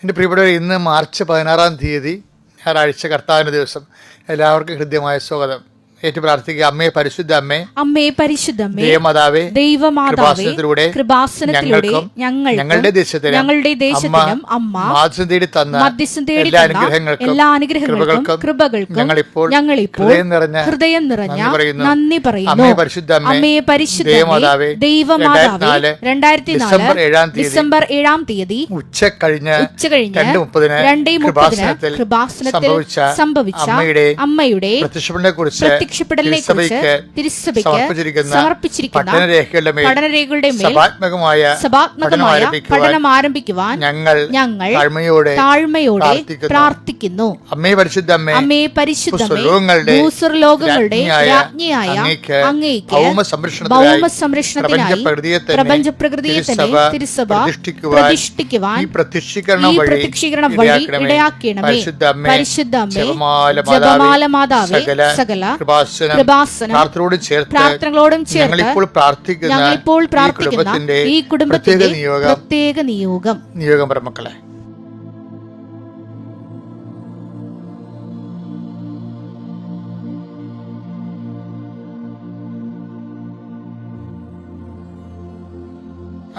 എൻ്റെ പ്രിയപ്പെട്ടവർ, ഇന്ന് മാർച്ച് 16 തീയതി ഞായറാഴ്ച, കർത്താവിൻ്റെ ദിവസം. എല്ലാവർക്കും ഹൃദ്യമായ സ്വാഗതം. ഏറ്റു പ്രാർത്ഥിക്കുക. അമ്മേ പരിശുദ്ധ അമ്മേ, അമ്മേ പരിശുദ്ധ അമ്മേ, ദൈവമാതാവേ, ദൈവമാതാവേ, കൃപാസനത്തിലൂടെ ഞങ്ങളുടെ ദേശത്തിനും അമ്മ മധ്യസ്ഥം തേടി തന്ന എല്ലാ അനുഗ്രഹങ്ങൾക്കും കൃപകൾക്കും ഞങ്ങളിപ്പോൾ ഹൃദയം നിറഞ്ഞ നന്ദി പറയുന്നു. അമ്മേ പരിശുദ്ധ ദൈവമാതാവേ, 2004 ഡിസംബർ 7 തീയതി ഉച്ചകഴിഞ്ഞ് 2:30 കൃപാസനത്തിൽ സംഭവിച്ച അമ്മയുടെ പ്രത്യക്ഷപ്പെടലിനെ കുറിച്ച് തിരുസഭയ്ക്ക് സമർപ്പിച്ചിരിക്കുന്ന പഠനരേഖകളുടെ മേൽ സഭാത്മകമായ പഠനം ആരംഭിക്കുവാൻ ഞങ്ങൾ താഴ്മയോടെ പ്രാർത്ഥിക്കുന്നു. അമ്മേ പരിശുദ്ധ അമ്മേ, ഭൂസ്വർലോകങ്ങളുടെ രാജ്ഞിയായ അങ്ങേയ്ക്ക് ഭൗമ സംരക്ഷണത്തിനായി പ്രപഞ്ചപ്രകൃതിയെ തന്നെ തിരുസഭ പ്രതിഷ്ഠിക്കുവാൻ ഈ പ്രത്യക്ഷീകരണം വഴി ഇടയാക്കണമേ. പരിശുദ്ധ അമ്മേ, ജപമാല മാതാവേ, സകല പ്രാർത്ഥനകളോടും ചേർത്ത് ഞങ്ങളിപ്പോൾ പ്രാർത്ഥിക്കുന്ന ഈ കുടുംബത്തിന്റെ പ്രത്യേക നിയോഗം മക്കളെ.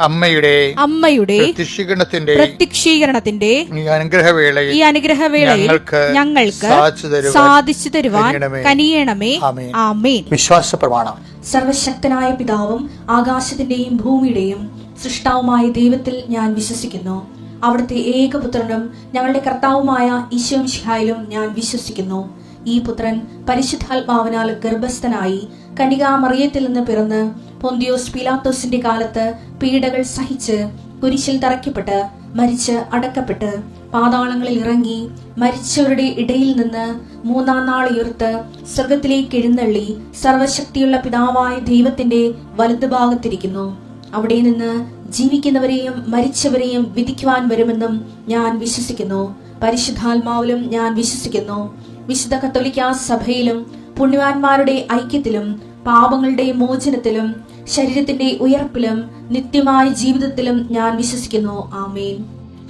അമ്മയുടെ പ്രത്യക്ഷീകരണത്തിന്റെ ഈ അനുഗ്രഹവേളയിൽ ഞങ്ങൾക്ക് സാധിച്ചു തരുവാൻ കനിയണമേ. ആമേൻ. വിശ്വാസ പ്രമാണം. സർവശക്തനായ പിതാവും ആകാശത്തിന്റെയും ഭൂമിയുടെയും സൃഷ്ടാവുമായ ദൈവത്തിൽ ഞാൻ വിശ്വസിക്കുന്നു. അവിടുത്തെ ഏകപുത്രനും ഞങ്ങളുടെ കർത്താവുമായ ഈശോ മിശിഹായിലും ഞാൻ വിശ്വസിക്കുന്നു. ഈ പുത്രൻ പരിശുദ്ധാത്മാവിനാൽ ഗർഭസ്ഥനായി കന്യകാമറിയത്തിൽ നിന്ന് പിറന്ന് പൊന്തിയോസ് പീലാത്തോസിന്റെ കാലത്ത് പീഡകൾ സഹിച്ച് കുരിശിൽ തറയ്ക്കപ്പെട്ട് മരിച്ച് അടക്കപ്പെട്ട് പാതാളങ്ങളിൽ ഇറങ്ങി മരിച്ചവരുടെ ഇടയിൽ നിന്ന് 3-ാം നാൾ ഉയർത്ത് സ്വർഗത്തിലേക്ക് എഴുന്നള്ളി സർവശക്തിയുള്ള പിതാവായ ദൈവത്തിന്റെ വലതുഭാഗത്തിരിക്കുന്നു. അവിടെ നിന്ന് ജീവിക്കുന്നവരെയും മരിച്ചവരെയും വിധിക്കുവാൻ വരുമെന്നും ഞാൻ വിശ്വസിക്കുന്നു. പരിശുദ്ധാത്മാവിലും ഞാൻ വിശ്വസിക്കുന്നു. വിശുദ്ധ കത്തോലിക്കാ സഭയിലും പുണ്യവാന്മാരുടെ ഐക്യത്തിലും പാപങ്ങളുടെ മോചനത്തിലും ശരീരത്തിന്റെ ഉയർപ്പിലും നിത്യമായ ജീവിതത്തിലും ഞാൻ വിശ്വസിക്കുന്നു. ആമേൻ.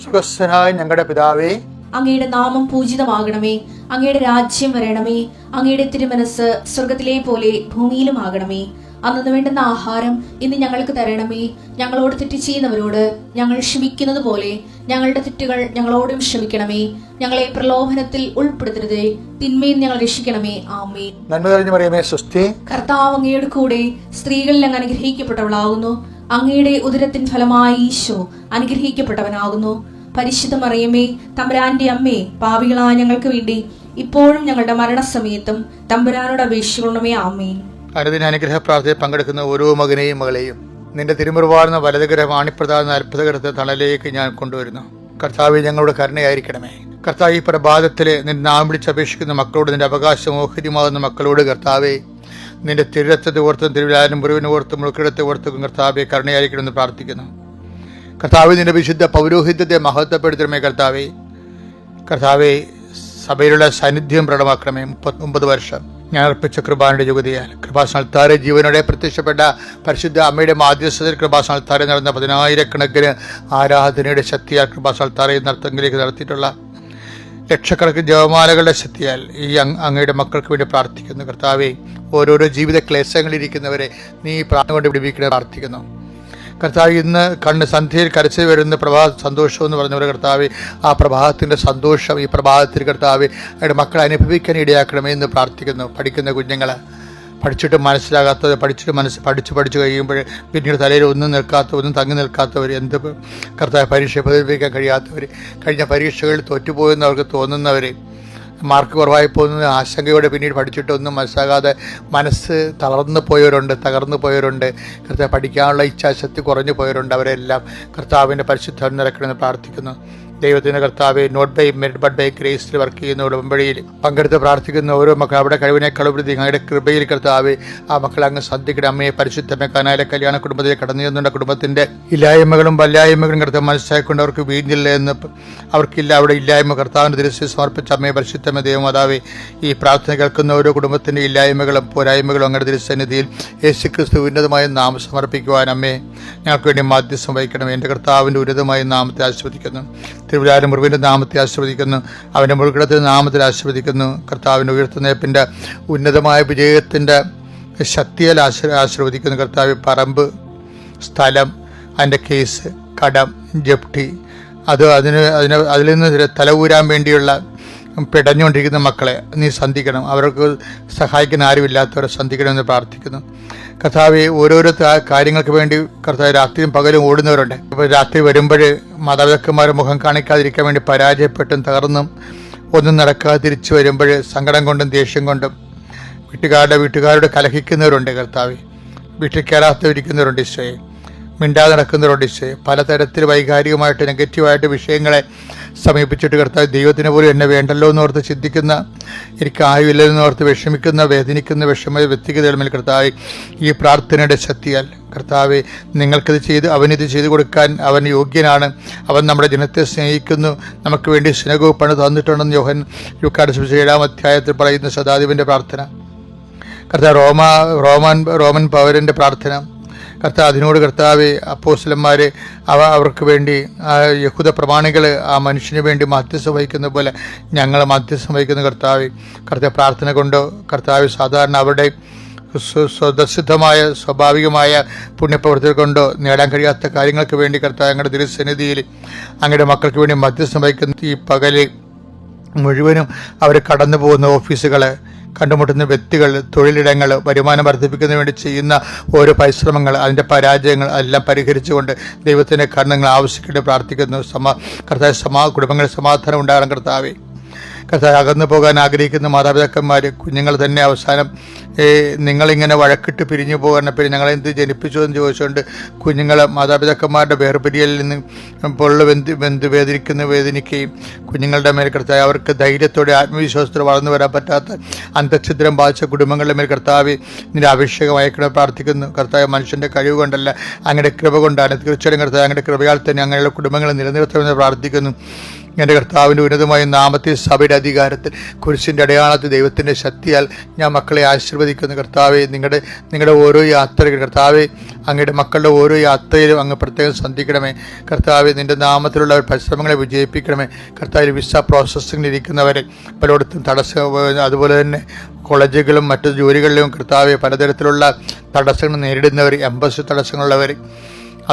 സ്വർഗ്ഗസ്ഥനായ ഞങ്ങളുടെ പിതാവേ, അങ്ങയുടെ നാമം പൂജിതമാകണമേ. അങ്ങയുടെ രാജ്യം വരണമേ. അങ്ങയുടെ തിരുമനസ് സ്വർഗത്തിലെ പോലെ ഭൂമിയിലും ആകണമേ. അന്നു വേണ്ടുന്ന ആഹാരം ഇന്ന് ഞങ്ങൾക്ക് തരണമേ. ഞങ്ങളോട് തെറ്റ് ചെയ്യുന്നവരോട് ഞങ്ങൾ ക്ഷമിക്കുന്നത് പോലെ ഞങ്ങളുടെ തെറ്റുകൾ ഞങ്ങളോടും ക്ഷമിക്കണമേ. ഞങ്ങളെ പ്രലോഭനത്തിൽ ഉൾപ്പെടുത്തരുതേ, തിന്മയിൽ ഞങ്ങൾ രക്ഷിക്കണമേ. ആമേൻ. നന്മ നിറഞ്ഞ മറിയമേ, സ്വസ്തി. കർത്താവ് അങ്ങയുടെ കൂടെ സ്ത്രീകളിൽ അങ്ങ് അനുഗ്രഹിക്കപ്പെട്ടവളാകുന്നു. അങ്ങയുടെ ഉദരത്തിൻ ഫലമായി ഈശോ അനുഗ്രഹിക്കപ്പെട്ടവനാകുന്നു. പരിശുദ്ധ മറിയമേ, തമ്പുരാന്റെ അമ്മേ, പാപികളായ ഞങ്ങൾക്ക് വേണ്ടി ഇപ്പോഴും ഞങ്ങളുടെ മരണസമയത്തും തമ്പുരാനോട് അപേക്ഷിക്കണമേ. ആമേൻ. അനുദിന അനുഗ്രഹ പ്രാർത്ഥനയിൽ പങ്കെടുക്കുന്ന ഓരോ മകനെയും മകളെയും നിന്റെ തിരുമുറിവാർന്ന വലതുകര വാണിപ്രദാന അത്ഭുതകരത്തെ തണലിലേക്ക് ഞാൻ കൊണ്ടുവരുന്നു. കർത്താവെ, ഞങ്ങളുടെ കരുണയായിരിക്കണമേ. കർത്താവ്, ഈ പ്രഭാതത്തില് നിന്റെ നാം വിളിച്ചപേക്ഷിക്കുന്ന മക്കളോട്, നിന്റെ അവകാശം ഓഹരിമാകുന്ന മക്കളോട് കർത്താവെ, നിന്റെ തിരുരത്തത്തെ ഓർത്തും തിരുവിലാനും മുറിവിനെ ഓർത്തും മുഴുക്കിടത്തെ ഓർത്തും കർത്താവെ കരുണയായിരിക്കണമെന്ന് പ്രാർത്ഥിക്കുന്നു. കർത്താവെ, നിന്റെ വിശുദ്ധ പൗരോഹിത്യത്തെ മഹത്വപ്പെടുത്തണമേ. കർത്താവെ, സഭയിലുള്ള സാന്നിധ്യം പ്രകടമാക്കണമേ. 39 വർഷം ഞാൻ അർപ്പിച്ച കൃപാനയുടെ യുഗതിയാൽ കൃപാസനത്താരെ ജീവനോടെ പ്രത്യക്ഷപ്പെട്ട പരിശുദ്ധ അമ്മയുടെ മാധ്യസ്ഥതയിൽ കൃപാസനത്താരെ നടന്ന 10,000-കണക്കിന് ആരാധനയുടെ ശക്തിയാൽ കൃപാസനത്താരെ നടത്തെങ്കിലേക്ക് നടത്തിയിട്ടുള്ള ലക്ഷക്കണക്കിന് ജപമാലകളുടെ ശക്തിയാൽ ഈ അങ്ങയുടെ മക്കൾക്ക് വേണ്ടി പ്രാർത്ഥിക്കുന്നു. കർത്താവെ, ഓരോരോ ജീവിത ക്ലേശങ്ങളിരിക്കുന്നവരെ നീ പ്രാർത്ഥന കൊണ്ട് വിടിവിക്കണേ പ്രാർത്ഥിക്കുന്നു. കർത്താവ്, ഇന്ന് കണ്ണ് സന്ധ്യയിൽ കരച്ചു വരുന്ന പ്രഭാത സന്തോഷം എന്ന് പറഞ്ഞവരെ കർത്താവ്, ആ പ്രഭാതത്തിൻ്റെ സന്തോഷം ഈ പ്രഭാതത്തിൽ കർത്താവ് അവരുടെ മക്കളെ അനുഭവിക്കാൻ ഇടയാക്കണമേ എന്ന് പ്രാർത്ഥിക്കുന്നു. പഠിക്കുന്ന കുഞ്ഞുങ്ങൾ പഠിച്ചിട്ട് മനസ്സിലാകാത്തത് പഠിച്ചു കഴിയുമ്പോൾ പിന്നീട് തലയിൽ ഒന്നും തങ്ങി നിൽക്കാത്തവർ, എന്ത് കർത്താവ് പരീക്ഷ പ്രതിഫലിക്കാൻ കഴിയാത്തവർ, കഴിഞ്ഞ പരീക്ഷകളിൽ തോറ്റുപോയെന്നവർക്ക് തോന്നുന്നവർ, മാർക്ക് കുറവായി പോകുന്ന ആശങ്കയോടെ പിന്നീട് പഠിച്ചിട്ടൊന്നും മനസ്സിലാകാതെ മനസ്സ് തകർന്നു പോയവരുണ്ട്. കർത്താവ്, പഠിക്കാനുള്ള ഇച്ഛാശക്തി കുറഞ്ഞു പോയവരുണ്ട്. അവരെല്ലാം കർത്താവിൻ്റെ പരിശുദ്ധം നിറക്കണമെന്ന് പ്രാർത്ഥിക്കുന്നു. ദൈവത്തിൻ്റെ കർത്താവെ, not by merit but by ഗ്രേസിൽ വർക്ക് ചെയ്യുന്ന ഉടമ്പടിയിൽ പങ്കെടുത്ത് പ്രാർത്ഥിക്കുന്ന ഓരോ മക്കൾ അവിടെ കഴിവിനെ കളുപ്രതി അങ്ങയുടെ കൃപയിൽ കർത്താവെ ആ മക്കളെ അങ്ങ് ശ്രദ്ധിക്കണം. അമ്മയെ പരിശുദ്ധമേ, കാനായിലെ കല്യാണ കുടുംബത്തിൽ കടന്നു ചെന്നുകൊണ്ട് കുടുംബത്തിൻ്റെ ഇല്ലായ്മകളും വല്ലായ്മകളും കർത്താവ് മനസ്സിലാക്കിക്കൊണ്ട് അവർക്ക് വീഞ്ഞില്ല എന്ന് അവർക്കില്ല അവിടെ ഇല്ലായ്മ കർത്താവിൻ്റെ ദൃശ്യം സമർപ്പിച്ച അമ്മയെ പരിശുദ്ധമേ ദൈവമാതാവേ, ഈ പ്രാർത്ഥന കേൾക്കുന്ന ഓരോ കുടുംബത്തിൻ്റെ ഇല്ലായ്മകളും പോരായ്മകളും അങ്ങയുടെ ദൃശ്യസന്നിധിയിൽ യേശുക്രിസ്തു ഉന്നതമായ നാമം സമർപ്പിക്കുവാൻ അമ്മേ ഞങ്ങൾക്ക് വേണ്ടി മാധ്യസ്ഥം വഹിക്കണം. എൻ്റെ കർത്താവിൻ്റെ ഉന്നതമായ നാമത്തെ ആസ്വദിക്കുന്നു. തിരുവിലാരം മുറിവിൻ്റെ നാമത്തെ ആശീർവദിക്കുന്നു. അവൻ്റെ മുഴുകിടത്തിൻ്റെ നാമത്തിൽ ആശീർവദിക്കുന്നു. കർത്താവിൻ്റെ ഉയർത്തുന്നേപ്പിൻ്റെ ഉന്നതമായ വിജയത്തിൻ്റെ ശക്തിയാൽ ആശീർവദിക്കുന്നു. കർത്താവ് പറമ്പ്, സ്ഥലം, അതിൻ്റെ കേസ്, കടം, ജപ്തി, അതിൽ നിന്ന് തലകൂരാൻ വേണ്ടിയുള്ള പിടഞ്ഞുകൊണ്ടിരിക്കുന്ന മക്കളെ നീ സന്ധിക്കണം. അവർക്ക് സഹായിക്കാൻ ആരുമില്ലാത്തവരെ സന്ധിക്കണമെന്ന് പ്രാർത്ഥിക്കുന്നു. കർത്താവ് ഓരോരോ കാര്യങ്ങൾക്ക് വേണ്ടി കർത്താവ് രാത്രിയും പകലും ഓടുന്നവരുണ്ട്. ഇപ്പോൾ രാത്രി വരുമ്പോൾ മാതാപിതാക്കന്മാരെ മുഖം കാണിക്കാതിരിക്കാൻ വേണ്ടി പരാജയപ്പെട്ടും തകർന്നും ഒന്നും നടക്കാതെ തിരിച്ചു വരുമ്പോൾ സങ്കടം കൊണ്ടും ദേഷ്യം കൊണ്ടും വീട്ടുകാരുടെ കലഹിക്കുന്നവരുണ്ട്. കർത്താവ് വീട്ടിൽ കയറാത്തവരിക്കുന്നവരുണ്ട്. ഈശോയെ മിണ്ടാതെ നടക്കുന്നവരുണ്ട്. ഈശോയെ പലതരത്തിൽ വൈകാരികമായിട്ട് നെഗറ്റീവായിട്ട് വിഷയങ്ങളെ സമീപിച്ചിട്ട് കർത്താവ് ദൈവത്തിന് പോലും എന്നെ വേണ്ടല്ലോ എന്നോർത്ത് ചിന്തിക്കുന്ന, എനിക്ക് ആയുമില്ലെന്ന് ഓർത്ത് വിഷമിക്കുന്ന, വേദനിക്കുന്ന വ്യക്തിഗതയുടെ മേൽ കർത്താവ് ഈ പ്രാർത്ഥനയുടെ ശക്തിയാൽ കർത്താവ് നിങ്ങൾക്കിത് ചെയ്ത് അവനിത് ചെയ്തു കൊടുക്കാൻ അവൻ യോഗ്യനാണ്. അവൻ നമ്മുടെ ജനത്തെ സ്നേഹിക്കുന്നു, നമുക്ക് വേണ്ടി സ്നേഹവും പണി തന്നിട്ടുണ്ടെന്ന് യൂക്കാട് 7-ാം അധ്യായത്തിൽ പറയുന്ന ശതാധിപൻ്റെ പ്രാർത്ഥന. കർത്താവ് റോമൻ പൗരൻ്റെ പ്രാർത്ഥന. കർത്താവ് അതിനോട് കർത്താവ് അപ്പോസ്തലന്മാർ അവർക്ക് വേണ്ടി യഹൂദ പ്രമാണികൾ ആ മനുഷ്യന് വേണ്ടി മധ്യസ്ഥം വഹിക്കുന്ന പോലെ ഞങ്ങൾ മധ്യസ്ഥം വഹിക്കുന്ന കർത്താവ് പ്രാർത്ഥന കൊണ്ടോ കർത്താവ് സാധാരണ അവരുടെ സ്വതസിദ്ധമായ സ്വാഭാവികമായ പുണ്യപ്രവൃത്തികൾ കൊണ്ടോ നേടാൻ കഴിയാത്ത കാര്യങ്ങൾക്ക് വേണ്ടി കർത്താവ് ഞങ്ങളുടെ തിരുസന്നിധിയിൽ അങ്ങയുടെ മക്കൾക്ക് വേണ്ടി മധ്യസ്ഥം വഹിക്കുന്ന ഈ പകല് മുഴുവനും അവർ കടന്നു പോകുന്ന ഓഫീസുകൾ, കണ്ടുമുട്ടുന്ന വ്യക്തികൾ, തൊഴിലിടങ്ങൾ, വരുമാനം വർദ്ധിപ്പിക്കുന്നതിന് വേണ്ടി ചെയ്യുന്ന ഓരോ പരിശ്രമങ്ങൾ, അതിൻ്റെ പരാജയങ്ങൾ എല്ലാം പരിഹരിച്ചുകൊണ്ട് ദൈവത്തിൻ്റെ കരുണകൾ ആവശ്യപ്പെട്ട് പ്രാർത്ഥിക്കുന്നു. കർത്താവ് കുടുംബങ്ങളിൽ സമാധാനം ഉണ്ടാകണം. കർത്താവ് അകന്നു പോകാൻ ആഗ്രഹിക്കുന്ന മാതാപിതാക്കന്മാർ, കുഞ്ഞുങ്ങൾ തന്നെ അവസാനം നിങ്ങളിങ്ങനെ വഴക്കിട്ട് പിരിഞ്ഞു പോകാൻ ഞങ്ങളെന്ത് ജനിപ്പിച്ചു എന്ന് ചോദിച്ചുകൊണ്ട് കുഞ്ഞുങ്ങൾ മാതാപിതാക്കന്മാരുടെ വേർപിരിയലിൽ നിന്ന് വേദനിക്കുകയും കുഞ്ഞുങ്ങളുടെ മേൽ കർത്താവ് അവർക്ക് ധൈര്യത്തോടെ ആത്മവിശ്വാസത്തോടെ വളർന്നു വരാൻ പറ്റാത്ത അന്തഛിദ്രം ബാധിച്ച കുടുംബങ്ങളുടെ മേൽ കർത്താവ് നിന്റെ അഭിഷേകം അയക്കണം പ്രാർത്ഥിക്കുന്നു. കർത്താവ് മനുഷ്യൻ്റെ കഴിവ് കൊണ്ടല്ല, അങ്ങയുടെ കൃപ കൊണ്ടാണ്. തീർച്ചയായും കർത്താവ് അങ്ങയുടെ കൃപയാൽ തന്നെ അങ്ങനെയുള്ള കുടുംബങ്ങളെ നിലനിർത്തണമെന്ന് പ്രാർത്ഥിക്കുന്നു. എൻ്റെ കർത്താവിൻ്റെ ഉന്നതമായ നാമത്തിൽ സഭയുടെ അധികാരത്തിൽ കുരിശിൻ്റെ അടയാളത്തിൽ ദൈവത്തിൻ്റെ ശക്തിയാൽ ഞാൻ മക്കളെ ആശീർവദിക്കുന്നു. കർത്താവെ നിങ്ങളുടെ ഓരോ യാത്രയിലും കർത്താവെ അങ്ങയുടെ മക്കളുടെ ഓരോ യാത്രയിലും അങ്ങ് പ്രത്യേകം ശ്രദ്ധിക്കണമേ. കർത്താവെ നിൻ്റെ നാമത്തിലുള്ള പരിശ്രമങ്ങളെ വിജയിപ്പിക്കണമേ. കർത്താവിൽ വിസ പ്രോസസ്സിങ്ങിലിരിക്കുന്നവരെ പലയിടത്തും അതുപോലെ തന്നെ കോളേജുകളും മറ്റു ജോലികളിലും കർത്താവെ പലതരത്തിലുള്ള തടസ്സങ്ങൾ നേരിടുന്നവർ, എംബസി തടസ്സങ്ങളുള്ളവർ,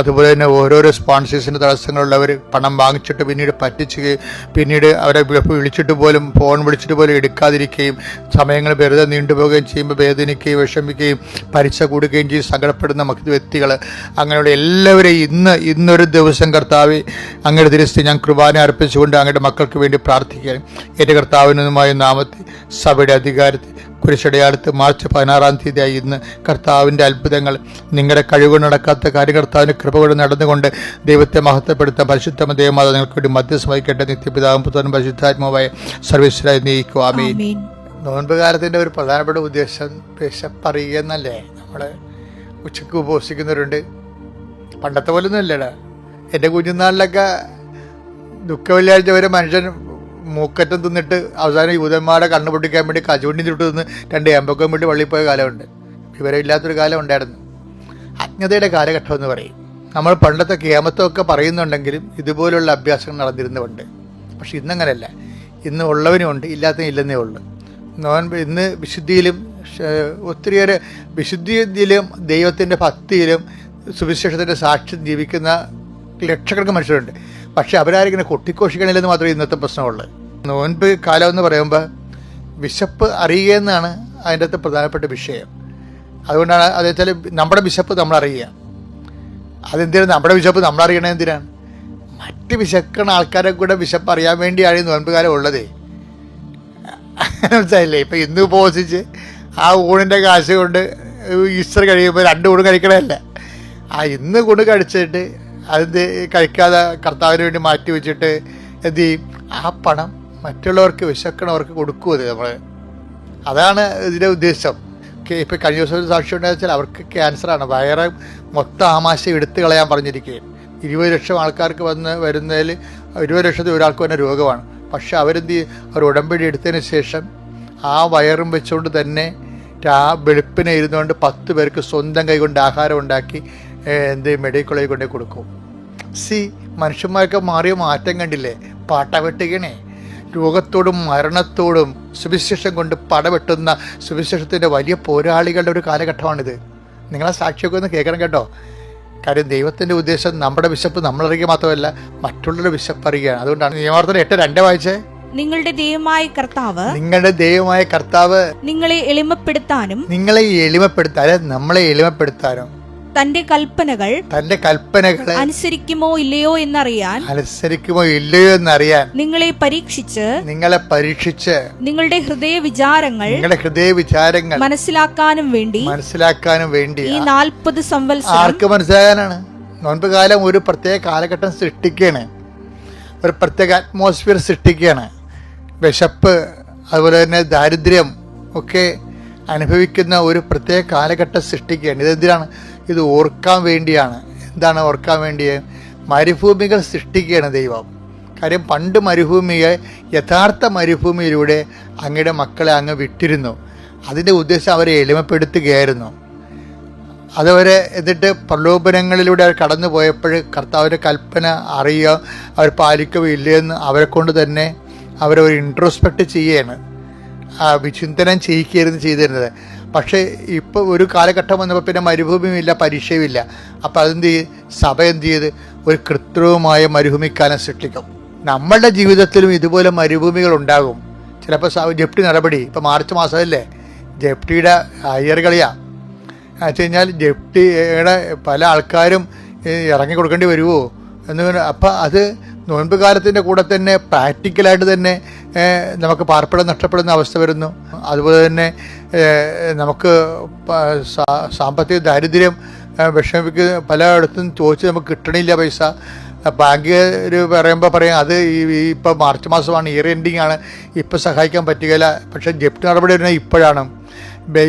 അതുപോലെ തന്നെ ഓരോരോ സ്പോൺസേഴ്സിൻ്റെ തടസ്സങ്ങളുള്ളവർ, പണം വാങ്ങിച്ചിട്ട് പിന്നീട് പറ്റിച്ച് പിന്നീട് അവരെ വിളിച്ചിട്ട് പോലും ഫോൺ വിളിച്ചിട്ട് പോലും എടുക്കാതിരിക്കുകയും സമയങ്ങൾ വെറുതെ നീണ്ടുപോവുകയും ചെയ്യുമ്പോൾ വേദനിക്കുകയും വിഷമിക്കുകയും പരീക്ഷ കൂടുകയും ചെയ്ത് സങ്കടപ്പെടുന്ന വ്യക്തികൾ, അങ്ങനെയുള്ള എല്ലാവരെയും ഇന്നൊരു ദിവസം കർത്താവ് അങ്ങയുടെ തിരുസ്ഥി ഞാൻ കുർബാന അർപ്പിച്ചുകൊണ്ട് അങ്ങയുടെ മക്കൾക്ക് വേണ്ടി പ്രാർത്ഥിക്കുകയാണ്. എൻ്റെ കർത്താവിനുമായ നാമത്തിൽ സഭയുടെ അധികാരത്തിൽ കുരിശടയാളത്ത് മാർച്ച് 16-ാം തീയതിയായി ഇന്ന് കർത്താവിൻ്റെ അത്ഭുതങ്ങൾ, നിങ്ങളുടെ കഴിവുകൊണ്ട് നടക്കാത്ത കാര്യം കർത്താവിൻ്റെ കൃപ കൊണ്ട് നടന്നുകൊണ്ട് ദൈവത്തെ മഹത്വപ്പെടുത്താൻ പരിശുദ്ധ ദൈവമാത നിങ്ങൾക്ക് വേണ്ടി മധ്യസ്ഥം വഹിക്കട്ടെ. നിത്യപിതാവും പുത്രനും പരിശുദ്ധാത്മാവായ സർവീസിലായി നീക്കും. ആമേൻ. നോൻപ് കാലത്തിൻ്റെ ഒരു പ്രധാനപ്പെട്ട ഉദ്ദേശം വിശപ്പറിയുക എന്നല്ലേ. നമ്മൾ ഉച്ചയ്ക്ക് ഉപവസിക്കുന്നവരുണ്ട്. പണ്ടത്തെ പോലെ ഒന്നും അല്ലേടാ. എൻ്റെ കുഞ്ഞുനാളിലൊക്കെ ദുഃഖവെള്ളിയാഴ്ച വരെ മനുഷ്യൻ മൂക്കറ്റം തിന്നിട്ട് അവസാനം യൂതന്മാരെ കണ്ണു പൊട്ടിക്കാൻ വേണ്ടി കചുവണ്ടി ചുട്ട് തിന്ന് 2 ഏമ്പൊക്കെ വേണ്ടി വള്ളിപ്പോയ കാലമുണ്ട്. വിവരമില്ലാത്തൊരു കാലം ഉണ്ടായിരുന്നു. അജ്ഞതയുടെ കാലഘട്ടം എന്ന് പറയും. നമ്മൾ പണ്ടത്തെ കേമത്വമൊക്കെ പറയുന്നുണ്ടെങ്കിലും ഇതുപോലുള്ള അഭ്യാസങ്ങൾ നടന്നിരുന്നുണ്ട്. പക്ഷെ ഇന്നങ്ങനെയല്ല. ഇന്ന് ഉള്ളവനുമുണ്ട്, ഇല്ലാത്തതിനും ഇല്ലെന്നേ ഉള്ളൂ. ഇന്ന് വിശുദ്ധിയിലും ഒത്തിരിയേറെ വിശുദ്ധിയിലും ദൈവത്തിൻ്റെ ഭക്തിയിലും സുവിശേഷത്തിൻ്റെ സാക്ഷ്യം ജീവിക്കുന്ന ലക്ഷക്കണക്കിന് മനുഷ്യരുണ്ട്. പക്ഷെ അവരാരിങ്ങനെ കൊട്ടിക്കോഷിക്കണില്ലെന്ന് മാത്രമേ ഇന്നത്തെ പ്രശ്നമുള്ളൂ. നോൻപ് കാലം എന്ന് പറയുമ്പോൾ വിശപ്പ് അറിയുക എന്നാണ് അതിൻ്റെ അകത്ത് പ്രധാനപ്പെട്ട വിഷയം. അതുകൊണ്ടാണ് അത് വെച്ചാൽ നമ്മുടെ വിശപ്പ് നമ്മൾ അറിയുക. അതെന്തിനാണ് നമ്മുടെ വിശപ്പ് നമ്മൾ അറിയണത്? എന്തിനാണ്? മറ്റ് വിശക്കണ ആൾക്കാരെ കൂടെ വിശപ്പ് അറിയാൻ വേണ്ടിയാണ് ഈ നോൻപ് കാലം ഉള്ളത്. മനസ്സിലായില്ലേ? ഇപ്പം ഇന്ന് ഉപവസിച്ച് ആ ഊണിൻ്റെ കാശ് കൊണ്ട് ഈസ്റ്റർ കഴിയുമ്പോൾ 2 ഊണ് കഴിക്കണമല്ല. ഇന്ന് ഊണ് കഴിച്ചിട്ട് അത് കഴിക്കാതെ കർത്താവിന് വേണ്ടി മാറ്റി വെച്ചിട്ട് എന്ത് ചെയ്യും? ആ പണം മറ്റുള്ളവർക്ക് വിശക്കണവർക്ക് കൊടുക്കും. അത് നമ്മൾ അതാണ് ഇതിൻ്റെ ഉദ്ദേശം. ഇപ്പം കഴിഞ്ഞ ദിവസം ഒരു സാക്ഷി ഉണ്ടായെന്ന് വെച്ചാൽ അവർക്ക് ക്യാൻസറാണ്. വയറ് മൊത്തം ആമാശയം എടുത്ത് കളയാൻ പറഞ്ഞിരിക്കുകയും 20 ലക്ഷം ആൾക്കാർക്ക് വരുന്നതിൽ 20 ലക്ഷത്തിൽ ഒരാൾക്ക് തന്നെ രോഗമാണ്. പക്ഷെ അവരെന്ത് ചെയ്യും? അവർ ഉടമ്പടി എടുത്തതിന് ശേഷം ആ വയറും വെച്ചുകൊണ്ട് തന്നെ വെളുപ്പിനെ ഇരുന്നുകൊണ്ട് 10 പേർക്ക് സ്വന്തം കൈകൊണ്ട് ആഹാരം ഉണ്ടാക്കി മെഡിക്കൽ കോളേജിൽ കൊണ്ടേ കൊടുക്കും. മനുഷ്യന്മാർക്ക് മാറിയ മാറ്റം കണ്ടില്ലേ? പടവെട്ടുകണേ. രോഗത്തോടും മരണത്തോടും സുവിശേഷം കൊണ്ട് പടവെട്ടുന്ന സുവിശേഷത്തിൻ്റെ വലിയ പോരാളികളുടെ ഒരു കാലഘട്ടമാണിത്. നിങ്ങളെ സാക്ഷിയൊക്കെ ഒന്ന് കേൾക്കണം കേട്ടോ. കാര്യം ദൈവത്തിൻ്റെ ഉദ്ദേശം നമ്മുടെ വിശപ്പ് നമ്മളറിയുക മാത്രമല്ല, മറ്റുള്ളവരുടെ വിശപ്പ് അറിയുകയാണ്. അതുകൊണ്ടാണ് നിയമാവർത്തനം 8:2 വായിച്ചേ. നിങ്ങളുടെ ദൈവമായ കർത്താവ് നിങ്ങളെ എളിമപ്പെടുത്താനും നമ്മളെ എളിമപ്പെടുത്താനും തന്റെ കൽപ്പനകൾ അനുസരിക്കുമോ ഇല്ലയോ എന്നറിയാൻ നിങ്ങളെ പരീക്ഷിച്ച് നിങ്ങളുടെ ഹൃദയ വിചാരങ്ങൾ മനസ്സിലാക്കാനും വേണ്ടി ഈ 40 സംവത്സരം. ആർക്ക് മനസ്സിലാകാനാണ്? നോൻപ് കാലം ഒരു പ്രത്യേക കാലഘട്ടം സൃഷ്ടിക്കുകയാണ്, ഒരു പ്രത്യേക അറ്റ്മോസ്ഫിയർ സൃഷ്ടിക്കുകയാണ്. വിശപ്പ്, അതുപോലെ തന്നെ ദാരിദ്ര്യം ഒക്കെ അനുഭവിക്കുന്ന ഒരു പ്രത്യേക കാലഘട്ടം സൃഷ്ടിക്കുകയാണ്. ഇതെന്തിനാണ്? ഇത് ഓർക്കാൻ വേണ്ടിയാണ്. എന്താണ് ഓർക്കാൻ വേണ്ടിയ? മരുഭൂമികൾ സൃഷ്ടിക്കുകയാണ് ദൈവം. കാര്യം പണ്ട് മരുഭൂമിയെ യഥാർത്ഥ മരുഭൂമിയിലൂടെ അങ്ങയുടെ മക്കളെ അങ്ങ് വിട്ടിരുന്നു. അതിൻ്റെ ഉദ്ദേശം അവരെ എളിമപ്പെടുത്തുകയായിരുന്നു. അതുവരെ എന്നിട്ട് പ്രലോഭനങ്ങളിലൂടെ അവർ കടന്നു പോയപ്പോൾ കർത്താവിൻ്റെ കൽപ്പന അറിയുക, അവർ പാലിക്കുകയോ ഇല്ലയെന്ന് അവരെ കൊണ്ട് തന്നെ അവരെ ഒരു ഇൻട്രോസ്പെക്റ്റ് ചെയ്യുകയാണ്, വിചിന്തനം ചെയ്യിക്കുകയായിരുന്നു ചെയ്തിരുന്നത്. പക്ഷേ ഇപ്പോൾ ഒരു കാലഘട്ടം വന്നപ്പോൾ പിന്നെ മരുഭൂമിയുമില്ല, പരീക്ഷയുമില്ല. അപ്പോൾ അതെന്ത് ചെയ്ത് സഭ എന്ത് ചെയ്ത് ഒരു കൃത്രിമമായ മരുഭൂമിക്കാലം സൃഷ്ടിക്കും. നമ്മളുടെ ജീവിതത്തിലും ഇതുപോലെ മരുഭൂമികൾ ഉണ്ടാകും. ചിലപ്പോൾ ജപ്തി നടപടി, ഇപ്പോൾ മാർച്ച് മാസമല്ലേ, ജപ്തിയുടെ അയ്യറുകളിയാണ്. വെച്ച് കഴിഞ്ഞാൽ ജപ്തിയുടെ പല ആൾക്കാരും ഇറങ്ങി കൊടുക്കേണ്ടി വരുമോ എന്ന്. അപ്പം അത് നോൻപ് കാലത്തിൻ്റെ കൂടെ തന്നെ പ്രാക്ടിക്കലായിട്ട് തന്നെ നമുക്ക് പാർപ്പിടം നഷ്ടപ്പെടുന്ന അവസ്ഥ വരുന്നു. അതുപോലെ തന്നെ നമുക്ക് സാമ്പത്തിക ദാരിദ്ര്യം വിഷമിക്കുന്ന പലയിടത്തും ചോദിച്ച് നമുക്ക് കിട്ടണില്ല പൈസ. ബാങ്ക് പറയുമ്പോൾ പറയും അത് ഇപ്പോൾ മാർച്ച് മാസമാണ്, ഇയർ എൻഡിങ് ആണ്, ഇപ്പോൾ സഹായിക്കാൻ പറ്റുകയില്ല. പക്ഷേ ജപ്തി നടപടി വരുന്നത് ഇപ്പോഴാണ്.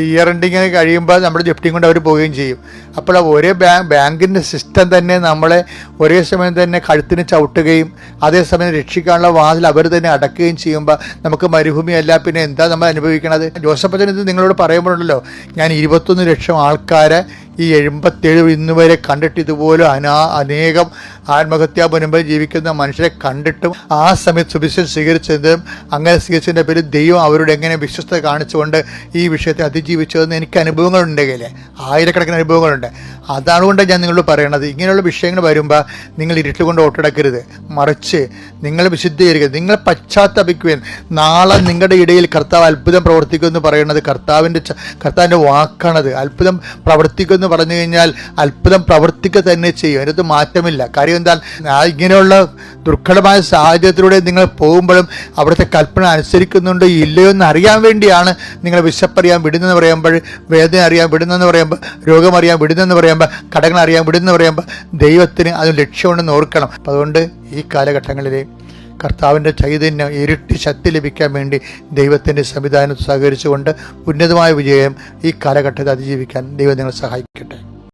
ഇയർ എൻഡിങ് കഴിയുമ്പോൾ നമ്മുടെ ജപ്തിയും കൊണ്ട് അവർ പോവുകയും ചെയ്യും. അപ്പോൾ ഒരേ ബാങ്കിൻ്റെ സിസ്റ്റം തന്നെ നമ്മളെ ഒരേ സമയം തന്നെ കഴുത്തിന് ചവിട്ടുകയും അതേസമയം രക്ഷിക്കാനുള്ള വാതിൽ അവർ തന്നെ അടക്കുകയും ചെയ്യുമ്പോൾ നമുക്ക് മരുഭൂമിയല്ല പിന്നെ എന്താ നമ്മൾ അനുഭവിക്കണത്? ജോസഫ് അച്ഛൻ ഇത് നിങ്ങളോട് പറയുമ്പോഴുണ്ടല്ലോ, ഞാൻ 21 ലക്ഷം ആൾക്കാരെ ഈ 77 ഇന്ന് വരെ കണ്ടിട്ട് ഇതുപോലെ അനേകം ആത്മഹത്യാ മുൻപിൽ ജീവിക്കുന്ന മനുഷ്യരെ കണ്ടിട്ടും ആ സമയത്ത് സുവിശേഷം സ്വീകരിച്ചതും അങ്ങനെ സ്വീകരിച്ചതിൻ്റെ പേരിൽ ദൈവം അവരോട് എങ്ങനെ വിശ്വസ്തത കാണിച്ചുകൊണ്ട് ഈ വിഷയത്തെ അതിജീവിച്ചതെന്ന് എനിക്ക് അനുഭവങ്ങളുണ്ട്. കയ്യിൽ ആയിരക്കണക്കിന് അനുഭവങ്ങളുണ്ട്. അതാണുകൊണ്ട് ഞാൻ നിങ്ങളോട് പറയണത്, ഇങ്ങനെയുള്ള വിഷയങ്ങൾ വരുമ്പോൾ നിങ്ങൾ ഇരുട്ടിൽ കൊണ്ട് ഓട്ടിടക്കരുത്, മറിച്ച് നിങ്ങൾ വിശുദ്ധീകരിക്കുക, നിങ്ങൾ പശ്ചാത്തപിക്കുവാൻ. നാളെ നിങ്ങളുടെ ഇടയിൽ കർത്താവ് അത്ഭുതം പ്രവർത്തിക്കുമെന്ന് പറയുന്നത് കർത്താവിൻ്റെ വാക്കാണത്. അത്ഭുതം പ്രവർത്തിക്കുമെന്ന് പറഞ്ഞു കഴിഞ്ഞാൽ അത്ഭുതം പ്രവർത്തിക്കുക തന്നെ ചെയ്യും, അതിനകത്ത് മാറ്റമില്ല. കാര്യം എന്താ, ഇങ്ങനെയുള്ള ദുർഘടമായ സാഹചര്യത്തിലൂടെ നിങ്ങൾ പോകുമ്പോഴും അവിടുത്തെ കൽപ്പന അനുസരിക്കുന്നുണ്ടോ ഇല്ലയോ എന്ന് അറിയാൻ വേണ്ടിയാണ് നിങ്ങൾ വിശപ്പറിയാൻ വിടുന്നെന്ന് പറയുമ്പോൾ, വേദന അറിയാൻ വിടുന്നെന്ന് പറയുമ്പോൾ, രോഗം അറിയാൻ വിടുന്നെന്ന് പറയുമ്പോൾ, കടങ്ങൾ അറിയാൻ വിടുന്നെന്ന് പറയുമ്പോൾ ദൈവത്തിന് അത് ലക്ഷ്യമുണ്ടെന്ന് ഓർക്കണം. അപ്പം അതുകൊണ്ട് ഈ കാലഘട്ടങ്ങളിൽ കർത്താവിൻ്റെ ചൈതന്യം ഇരട്ടി ശക്തി ലഭിക്കാൻ വേണ്ടി ദൈവത്തിൻ്റെ സംവിധാനത്തിൽ സഹകരിച്ചുകൊണ്ട് ഉന്നതമായ വിജയം ഈ കാലഘട്ടത്തെ അതിജീവിക്കാൻ ദൈവം നിങ്ങളെ സഹായിക്കട്ടെ.